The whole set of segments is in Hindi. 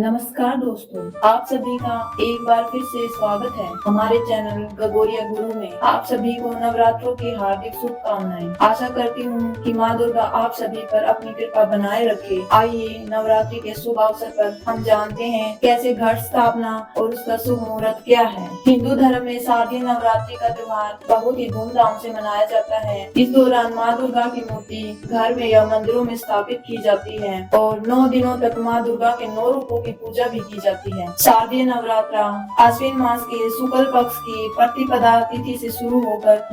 नमस्कार दोस्तों, आप सभी का एक बार फिर से स्वागत है हमारे चैनल गगोरिया गुरु में। आप सभी को नवरात्रों की हार्दिक शुभकामनाएं। आशा करती हूँ कि माँ दुर्गा आप सभी पर अपनी कृपा बनाए रखे। आइए नवरात्रि के शुभ अवसर पर हम जानते हैं कैसे घट स्थापना और उसका शुभ मुहूर्त क्या है। हिंदू धर्म में शारदीय नवरात्रि का त्योहार बहुत ही धूमधाम से मनाया जाता है। इस दौरान माँ दुर्गा की मूर्ति घर में या मंदिरों में स्थापित की जाती है और 9 दिनों तक माँ दुर्गा के 9 रूपों की पूजा भी की जाती है। शारदीय नवरात्रा आश्विन मास के शुक्ल पक्ष की प्रतिपदा तिथि से शुरू होकर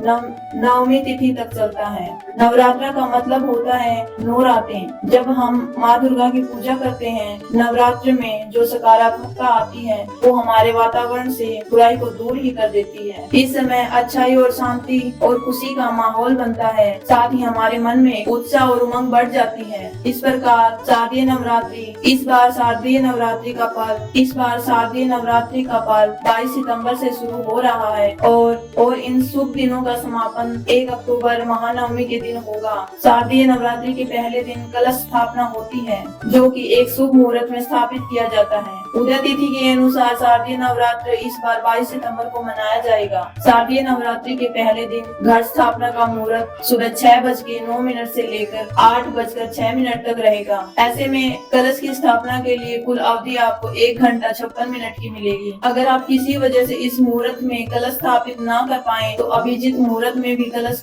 नवमी तिथि तक चलता है। नवरात्रा का मतलब होता है 9 रातें। जब हम माँ दुर्गा की पूजा करते हैं, नवरात्र में जो सकारात्मकता आती है वो हमारे वातावरण से बुराई को दूर ही कर देती है। इस समय अच्छाई और शांति और खुशी का माहौल बनता है। साथ ही हमारे मन में उत्साह और उमंग बढ़ जाती है। इस प्रकार शारदीय नवरात्रि इस बार शारदीय नवरात्रि का पर्व 22 सितंबर से शुरू हो रहा है और इन शुभ दिनों का समापन 1 अक्टूबर महानवमी के दिन होगा। शारदीय नवरात्रि के पहले दिन कलश स्थापना होती है, जो कि एक शुभ मुहूर्त में स्थापित किया जाता है। उदय तिथि के अनुसार शारदीय नवरात्र इस बार 22 सितंबर को मनाया जाएगा। शारदीय नवरात्रि के पहले दिन घट स्थापना का मुहूर्त सुबह 6:09 से लेकर 8:06 तक रहेगा। ऐसे में कलश की स्थापना के लिए कुल अवधि आपको 1 घंटा 56 मिनट की मिलेगी। अगर आप किसी वजह से इस मुहूर्त में कलश स्थापित न कर पाए तो अभिजित मुहूर्त में भी कलश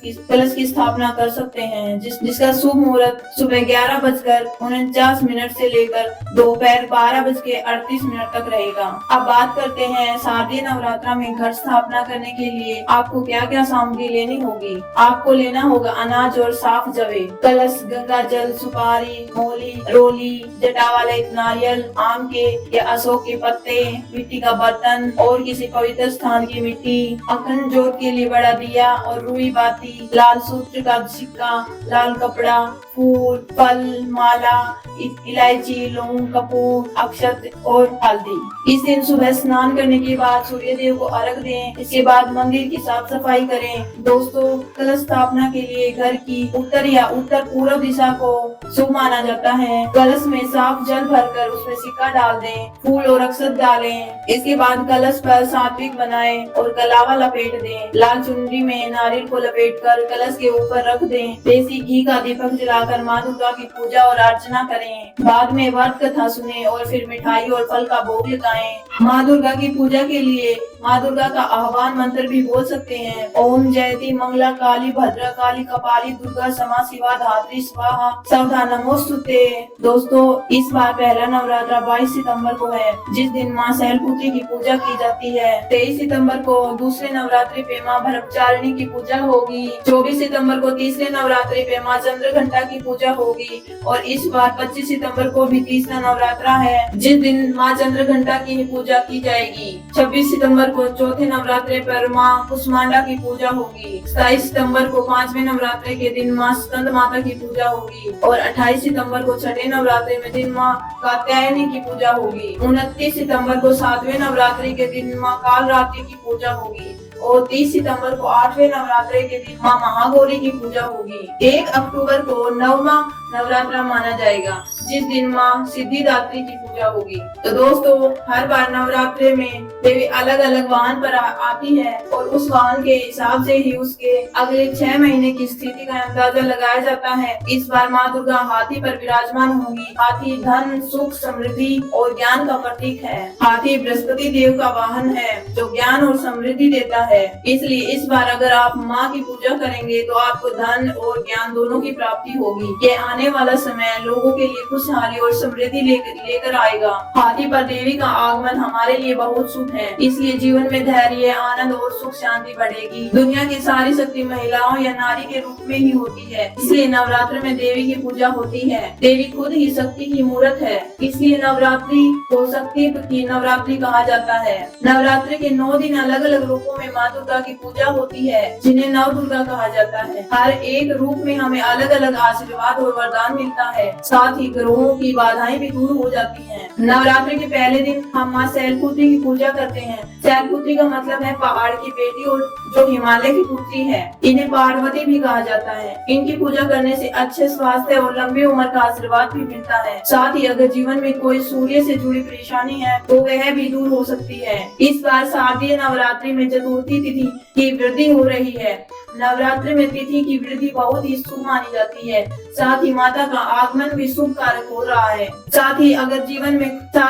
की स्थापना कर सकते हैं, जिसका शुभ मुहूर्त सुबह 11:49 से लेकर दोपहर 12:38 तक रहेगा। अब बात करते हैं शारदीय नवरात्रा में घट स्थापना करने के लिए आपको क्या क्या सामग्री लेनी होगी। आपको लेना होगा अनाज और साफ जवे, कलश, गंगा जल, सुपारी, मोली, रोली, जटा वाले नारियल, आम के या अशोक के पत्ते, मिट्टी का बर्तन और किसी पवित्र स्थान की मिट्टी, अखंड जोत के लिए बड़ा दिया और रुई बाती, लाल सूत्र का सिक्का, लाल कपड़ा, फूल, फल, माला, इलायची, लौंग, कपूर, अक्षत और हल्दी। इस दिन सुबह स्नान करने के बाद सूर्य देव को अर्घ दें। इसके बाद मंदिर की साफ सफाई करें। दोस्तों, कलश स्थापना के लिए घर की उत्तर या उत्तर पूर्व दिशा को शुभ माना जाता है। कलश में साफ जल भरकर उसमें सिक्का डाल दें, फूल और अक्षत डालें। इसके बाद कलश पर सात्विक बनाएं और कलावा लपेट दें। लाल चुनरी में नारियल को लपेटकर कलश के ऊपर रख दें। देसी घी का दीपक जलाकर माँ दुर्गा की पूजा और अर्चना करें। बाद में व्रत कथा सुने और फिर मिठाई और फल का भोग लगाएं। माँ दुर्गा की पूजा के लिए माँ दुर्गा का आह्वान मंत्र भी बोल सकते हैं। ओम जयति मंगला काली भद्रा काली कपाली दुर्गा समा शिवा धात्री स्वाहा सवधा नमोस्तुते। दोस्तों, इस बार पहला नवरात्रा 22 सितंबर को है, जिस दिन माँ शैलपुत्री की पूजा की जाती है। 23 सितंबर को दूसरे नवरात्रि पे माँ ब्रह्मचारिणी की पूजा होगी। 24 सितंबर को तीसरे नवरात्रि पे माँ चंद्रघंटा की पूजा होगी और इस बार 25 सितंबर को भी तीसरा नवरात्रा है, जिस दिन माँ चंद्रघंटा की पूजा की जाएगी। 26 सितंबर को चौथे नवरात्रे पर माँ कुष्मांडा की पूजा होगी। 27 सितंबर को 5वें नवरात्रे के दिन माँ स्कंद माता की पूजा होगी और 28 सितंबर को छठे नवरात्रे में दिन माँ कात्यायनी की पूजा होगी। 29 सितंबर को 7वें नवरात्रि के दिन माँ कालरात्रि की पूजा होगी और 30 सितंबर को 8वें नवरात्रे के दिन माँ महागौरी की पूजा होगी। 1 अक्टूबर को 9वां नवरात्रा माना जाएगा, जिस दिन माँ सिद्धिदात्री की पूजा होगी। तो दोस्तों, हर बार नवरात्रे में देवी अलग अलग वाहन पर आती है और उस वाहन के हिसाब से ही उसके अगले 6 महीने की स्थिति का अंदाजा लगाया जाता है। इस बार माँ दुर्गा हाथी पर विराजमान होंगी। हाथी धन, सुख, समृद्धि और ज्ञान का प्रतीक है। हाथी बृहस्पति देव का वाहन है, जो ज्ञान और समृद्धि देता है। इसलिए इस बार अगर आप माँ की पूजा करेंगे तो आपको धन और ज्ञान दोनों की प्राप्ति होगी। ये आने वाला समय लोगों के लिए खुशहाली और समृद्धि लेकर आएगा। हाथी पर देवी का आगमन हमारे लिए बहुत शुभ है, इसलिए जीवन में धैर्य, आनंद और सुख शांति बढ़ेगी। दुनिया की सारी शक्ति महिलाओं या नारी के रूप में ही होती है, इसलिए नवरात्र में देवी की पूजा होती है। देवी खुद ही शक्ति की मूर्त है, इसलिए नवरात्रि को शक्ति की नवरात्रि कहा जाता है। नवरात्रि के 9 दिन अलग अलग रूपों में माँ दुर्गा की पूजा होती है, जिन्हें नव दुर्गा कहा जाता है। हर एक रूप में हमें अलग अलग आशीर्वाद और वरदान मिलता है। साथ ही ग्रहों की बाधाएं भी दूर हो जाती हैं। नवरात्रि के पहले दिन हम माँ शैलपुत्री की पूजा करते हैं। शैलपुत्री का मतलब है पहाड़ की बेटी और जो हिमालय की पुत्री है। इन्हें पार्वती भी कहा जाता है। इनकी पूजा करने से अच्छे स्वास्थ्य और लंबी उम्र का आशीर्वाद भी मिलता है। साथ ही अगर जीवन में कोई सूर्य से जुड़ी परेशानी है तो वह भी दूर हो सकती है। इस बार शारदीय नवरात्रि में चतुर्थी तिथि की वृद्धि हो रही है। नवरात्रि में तिथि की वृद्धि बहुत ही शुभ मानी जाती है। साथ ही माता का आगमन भी शुभ कारक हो रहा है। साथ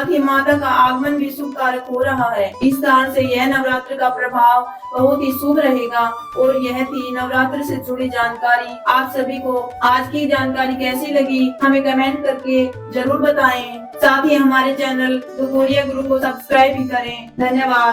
ही माता का आगमन भी शुभ कारक हो रहा है। इस कारण से यह नवरात्र का प्रभाव बहुत ही शुभ रहेगा। और यह थी नवरात्र से जुड़ी जानकारी। आप सभी को आज की जानकारी कैसी लगी हमें कमेंट करके जरूर बताएं। साथ ही हमारे चैनल दुकोरिया गुरु को सब्सक्राइब भी करें। धन्यवाद।